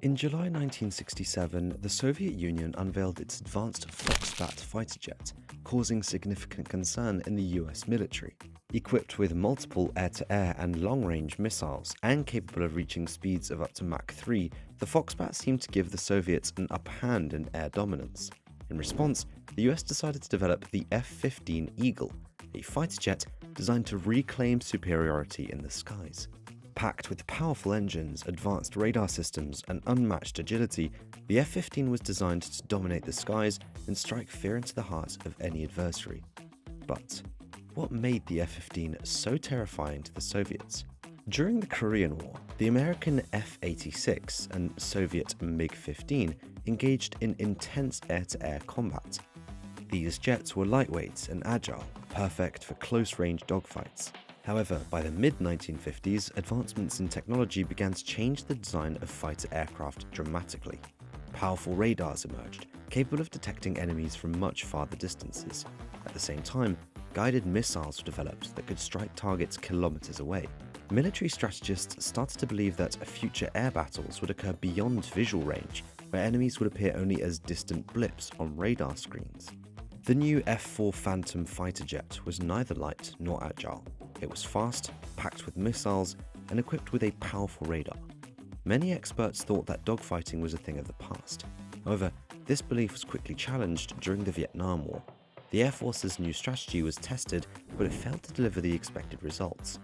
In July 1967, the Soviet Union unveiled its advanced Foxbat fighter jet, causing significant concern in the US military. Equipped with multiple air-to-air and long-range missiles and capable of reaching speeds of up to Mach 3, the Foxbat seemed to give the Soviets an upper hand in air dominance. In response, the US decided to develop the F-15 Eagle, a fighter jet designed to reclaim superiority in the skies. Packed with powerful engines, advanced radar systems, and unmatched agility, the F-15 was designed to dominate the skies and strike fear into the hearts of any adversary. But what made the F-15 so terrifying to the Soviets? During the Korean War, the American F-86 and Soviet MiG-15 engaged in intense air-to-air combat. These jets were lightweight and agile, perfect for close-range dogfights. However, by the mid-1950s, advancements in technology began to change the design of fighter aircraft dramatically. Powerful radars emerged, capable of detecting enemies from much farther distances. At the same time, guided missiles were developed that could strike targets kilometers away. Military strategists started to believe that future air battles would occur beyond visual range, where enemies would appear only as distant blips on radar screens. The new F-4 Phantom fighter jet was neither light nor agile. It was fast, packed with missiles, and equipped with a powerful radar. Many experts thought that dogfighting was a thing of the past. However, this belief was quickly challenged during the Vietnam War. The Air Force's new strategy was tested, but it failed to deliver the expected results.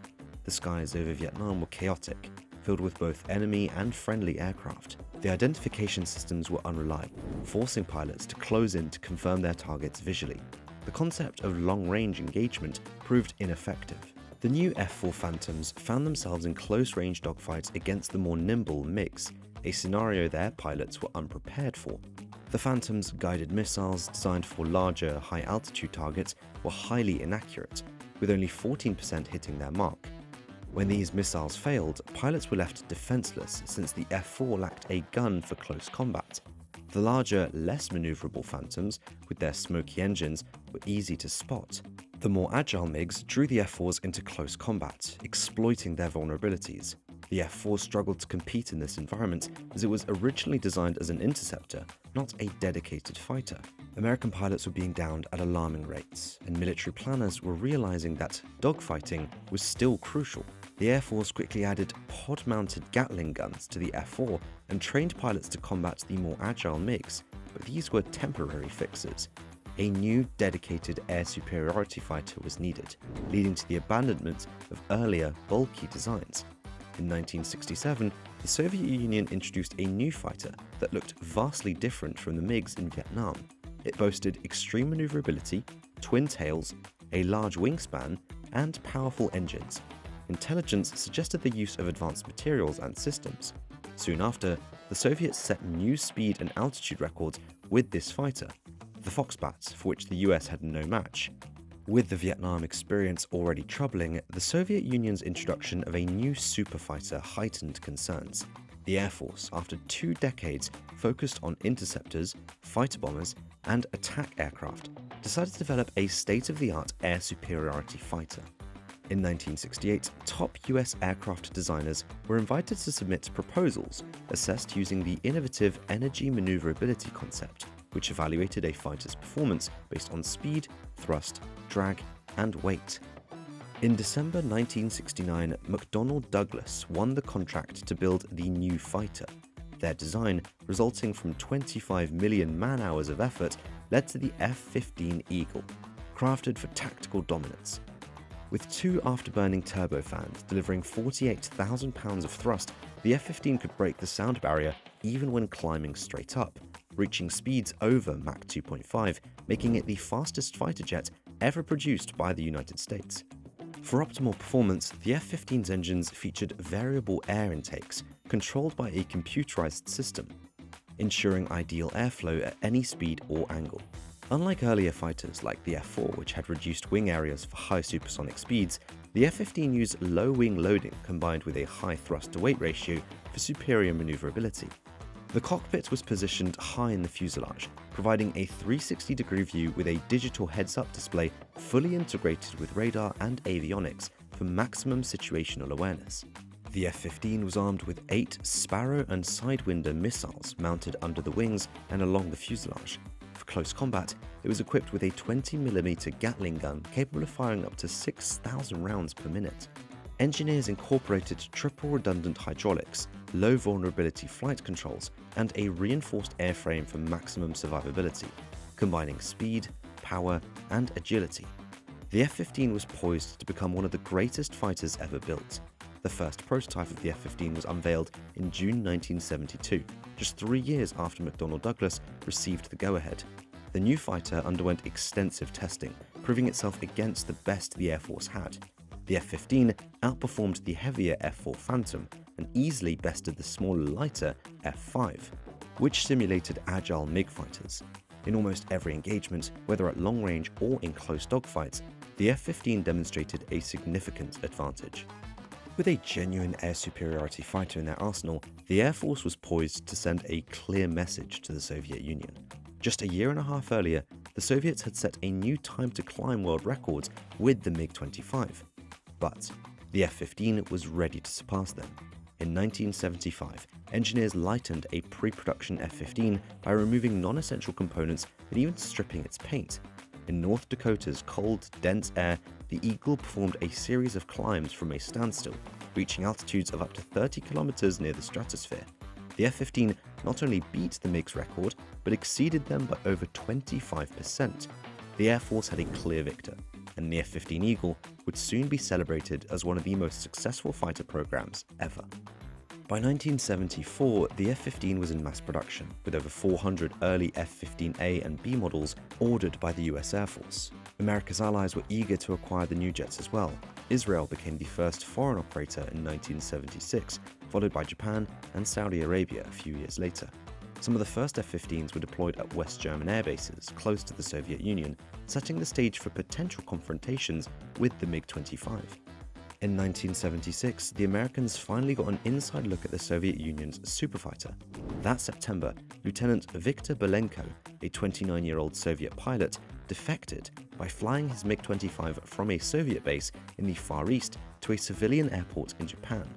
The skies over Vietnam were chaotic, filled with both enemy and friendly aircraft. The identification systems were unreliable, forcing pilots to close in to confirm their targets visually. The concept of long-range engagement proved ineffective. The new F-4 Phantoms found themselves in close-range dogfights against the more nimble MiGs, a scenario their pilots were unprepared for. The Phantoms' guided missiles, designed for larger, high-altitude targets, were highly inaccurate, with only 14% hitting their mark. When these missiles failed, pilots were left defenseless since the F-4 lacked a gun for close combat. The larger, less maneuverable Phantoms, with their smoky engines, were easy to spot. The more agile MiGs drew the F-4s into close combat, exploiting their vulnerabilities. The F-4 struggled to compete in this environment as it was originally designed as an interceptor, not a dedicated fighter. American pilots were being downed at alarming rates, and military planners were realizing that dogfighting was still crucial. The Air Force quickly added pod-mounted Gatling guns to the F-4 and trained pilots to combat the more agile MiGs, but these were temporary fixes. A new dedicated air superiority fighter was needed, leading to the abandonment of earlier, bulky designs. In 1967, the Soviet Union introduced a new fighter that looked vastly different from the MiGs in Vietnam. It boasted extreme maneuverability, twin tails, a large wingspan, and powerful engines. Intelligence suggested the use of advanced materials and systems. Soon after, the Soviets set new speed and altitude records with this fighter, the Foxbat, for which the US had no match. With the Vietnam experience already troubling, the Soviet Union's introduction of a new superfighter heightened concerns. The Air Force, after 2 decades focused on interceptors, fighter bombers, and attack aircraft, decided to develop a state-of-the-art air superiority fighter. In 1968, top US aircraft designers were invited to submit proposals assessed using the innovative energy maneuverability concept, which evaluated a fighter's performance based on speed, thrust, drag, and weight. In December 1969, McDonnell Douglas won the contract to build the new fighter. Their design, resulting from 25 million man-hours of effort, led to the F-15 Eagle, crafted for tactical dominance. With 2 afterburning turbofans delivering 48,000 pounds of thrust, the F-15 could break the sound barrier even when climbing straight up, reaching speeds over Mach 2.5, making it the fastest fighter jet ever produced by the United States. For optimal performance, the F-15's engines featured variable air intakes, controlled by a computerized system, ensuring ideal airflow at any speed or angle. Unlike earlier fighters like the F-4, which had reduced wing areas for high supersonic speeds, the F-15 used low wing loading combined with a high thrust-to-weight ratio for superior maneuverability. The cockpit was positioned high in the fuselage, providing a 360-degree view with a digital heads-up display fully integrated with radar and avionics for maximum situational awareness. The F-15 was armed with 8 Sparrow and Sidewinder missiles mounted under the wings and along the fuselage. For close combat, it was equipped with a 20mm Gatling gun capable of firing up to 6,000 rounds per minute. Engineers incorporated triple redundant hydraulics, low vulnerability flight controls, and a reinforced airframe for maximum survivability, combining speed, power, and agility. The F-15 was poised to become one of the greatest fighters ever built. The first prototype of the F-15 was unveiled in June 1972, just 3 years after McDonnell Douglas received the go-ahead. The new fighter underwent extensive testing, proving itself against the best the Air Force had. The F-15 outperformed the heavier F-4 Phantom and easily bested the smaller, lighter F-5, which simulated agile MiG fighters. In almost every engagement, whether at long range or in close dogfights, the F-15 demonstrated a significant advantage. With a genuine air superiority fighter in their arsenal, the Air Force was poised to send a clear message to the Soviet Union. Just a year and a half earlier, the Soviets had set a new time to climb world records with the MiG-25. But the F-15 was ready to surpass them. In 1975, engineers lightened a pre-production F-15 by removing non-essential components and even stripping its paint. In North Dakota's cold, dense air, the Eagle performed a series of climbs from a standstill, reaching altitudes of up to 30 kilometers near the stratosphere. The F-15 not only beat the MiG's record, but exceeded them by over 25%. The Air Force had a clear victor, and the F-15 Eagle would soon be celebrated as one of the most successful fighter programs ever. By 1974, the F-15 was in mass production, with over 400 early F-15A and B models ordered by the US Air Force. America's allies were eager to acquire the new jets as well. Israel became the first foreign operator in 1976, followed by Japan and Saudi Arabia a few years later. Some of the first F-15s were deployed at West German air bases close to the Soviet Union, setting the stage for potential confrontations with the MiG-25. In 1976, the Americans finally got an inside look at the Soviet Union's superfighter. That September, Lieutenant Viktor Belenko, a 29-year-old Soviet pilot, defected by flying his MiG-25 from a Soviet base in the Far East to a civilian airport in Japan.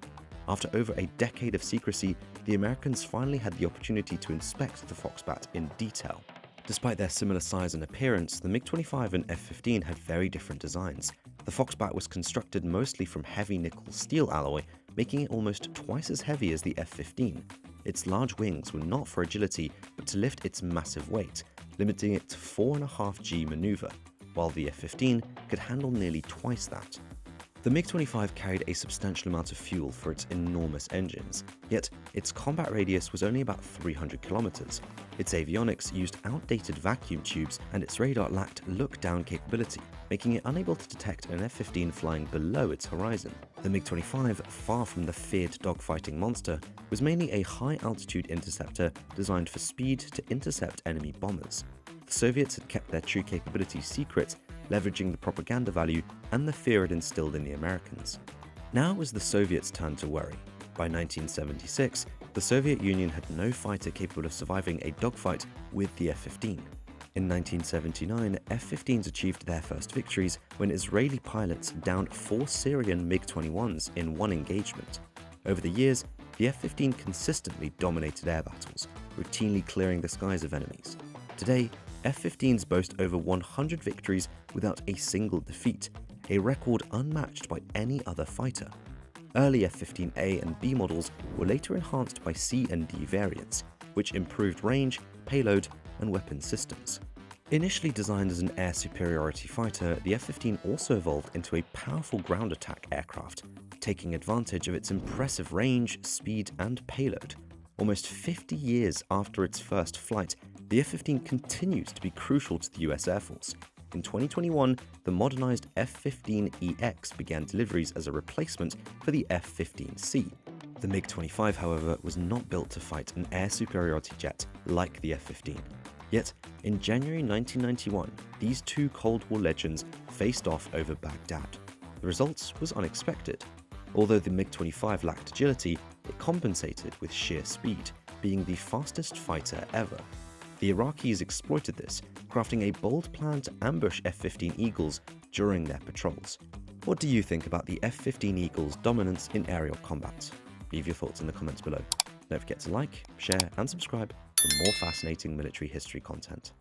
After over a decade of secrecy, the Americans finally had the opportunity to inspect the Foxbat in detail. Despite their similar size and appearance, the MiG-25 and F-15 had very different designs. The Foxbat was constructed mostly from heavy nickel steel alloy, making it almost twice as heavy as the F-15. Its large wings were not for agility, but to lift its massive weight, limiting it to 4.5 G maneuver, while the F-15 could handle nearly twice that. The MiG-25 carried a substantial amount of fuel for its enormous engines, yet its combat radius was only about 300 kilometers. Its avionics used outdated vacuum tubes, and its radar lacked look-down capability, making it unable to detect an F-15 flying below its horizon. The MiG-25, far from the feared dogfighting monster, was mainly a high-altitude interceptor designed for speed to intercept enemy bombers. The Soviets had kept their true capabilities secret, leveraging the propaganda value and the fear it instilled in the Americans. Now it was the Soviets' turn to worry. By 1976, the Soviet Union had no fighter capable of surviving a dogfight with the F-15. In 1979, F-15s achieved their first victories when Israeli pilots downed 4 Syrian MiG-21s in one engagement. Over the years, the F-15 consistently dominated air battles, routinely clearing the skies of enemies. Today, F-15s boast over 100 victories without a single defeat, a record unmatched by any other fighter. Early F-15A and B models were later enhanced by C and D variants, which improved range, payload, and weapon systems. Initially designed as an air superiority fighter, the F-15 also evolved into a powerful ground attack aircraft, taking advantage of its impressive range, speed, and payload. Almost 50 years after its first flight, the F-15 continues to be crucial to the US Air Force. In 2021, the modernized F-15EX began deliveries as a replacement for the F-15C. The MiG-25, however, was not built to fight an air superiority jet like the F-15. Yet, in January 1991, these two Cold War legends faced off over Baghdad. The result was unexpected. Although the MiG-25 lacked agility, it compensated with sheer speed, being the fastest fighter ever. The Iraqis exploited this, crafting a bold plan to ambush F-15 Eagles during their patrols. What do you think about the F-15 Eagle's dominance in aerial combat? Leave your thoughts in the comments below. Don't forget to like, share and subscribe for more fascinating military history content.